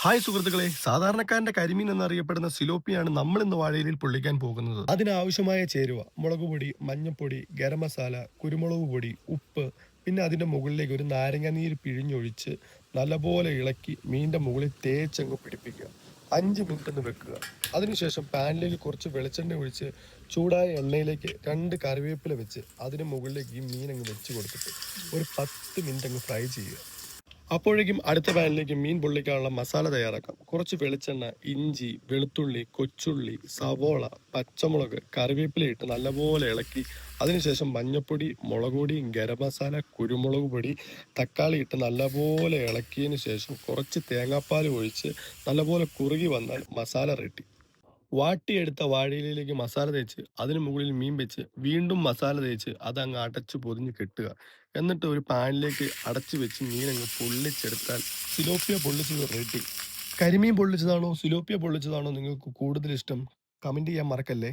Hi സുഹൃത്തുക്കളെ, സാധാരണക്കാരന്റെ കരിമീൻ എന്നറിയപ്പെടുന്ന സിലോപ്പിയാണ് നമ്മൾ ഇന്ന് വാഴയിലയിൽ പൊള്ളിക്കാൻ പോകുന്നത്. അതിനാവശ്യമായ ചേരുവ മുളകുപൊടി, മഞ്ഞൾപ്പൊടി, ഗരം മസാല, കുരുമുളക് പൊടി, ഉപ്പ്, പിന്നെ അതിന്റെ മുകളിലേക്ക് ഒരു നാരങ്ങ നീര് പിഴിഞ്ഞൊഴിച്ച് നല്ലപോലെ ഇളക്കി മീനിന്റെ മുകളിൽ തേച്ചങ്ങ് പിടിപ്പിക്കുക. 5 മിനിറ്റ് ഒന്ന് വെക്കുക. അതിനുശേഷം പാനിലേക്ക് കുറച്ച് വെളിച്ചെണ്ണ ഒഴിച്ച് ചൂടായ എണ്ണയിലേക്ക് 2 കറിവേപ്പില വെച്ച് അതിന് മുകളിലേക്ക് ഈ മീൻ അങ്ങ് വെച്ച് കൊടുത്തിട്ട് ഒരു 10 മിനിറ്റ് അങ്ങ് ഫ്രൈ ചെയ്യുക. അപ്പോഴേക്കും അടുത്ത പാനിലേക്ക് മീൻ പൊള്ളിക്കാനുള്ള മസാല തയ്യാറാക്കാം. കുറച്ച് വെളിച്ചെണ്ണ, ഇഞ്ചി, വെളുത്തുള്ളി, കൊച്ചുള്ളി, സവോള, പച്ചമുളക്, കറിവേപ്പില ഇട്ട് നല്ലപോലെ ഇളക്കി അതിനുശേഷം മഞ്ഞൾപ്പൊടി, മുളക് പൊടി, ഗരം മസാല, കുരുമുളക് പൊടി, തക്കാളി ഇട്ട് നല്ലപോലെ ഇളക്കിയതിന് ശേഷം കുറച്ച് തേങ്ങാപ്പാൽ ഒഴിച്ച് നല്ലപോലെ കുറുകി വന്നാൽ മസാല റെഡി. വാട്ടിയെടുത്ത വാഴയിലയിലേക്ക് മസാല തേച്ച് അതിന് മുകളിൽ മീൻ വെച്ച് വീണ്ടും മസാല തേച്ച് അതങ്ങ് അടച്ച് പൊതിഞ്ഞ് കെട്ടുക. എന്നിട്ട് ഒരു പാനിലേക്ക് അടച്ചു വെച്ച് മീനങ്ങ് പൊള്ളിച്ചെടുത്താൽ സിലോപ്പിയ പൊള്ളിച്ചത് റെഡി. കരിമീൻ പൊള്ളിച്ചതാണോ സിലോപ്പിയ പൊള്ളിച്ചതാണോ നിങ്ങൾക്ക് കൂടുതൽ ഇഷ്ടം? കമൻറ്റ് ചെയ്യാൻ മറക്കല്ലേ.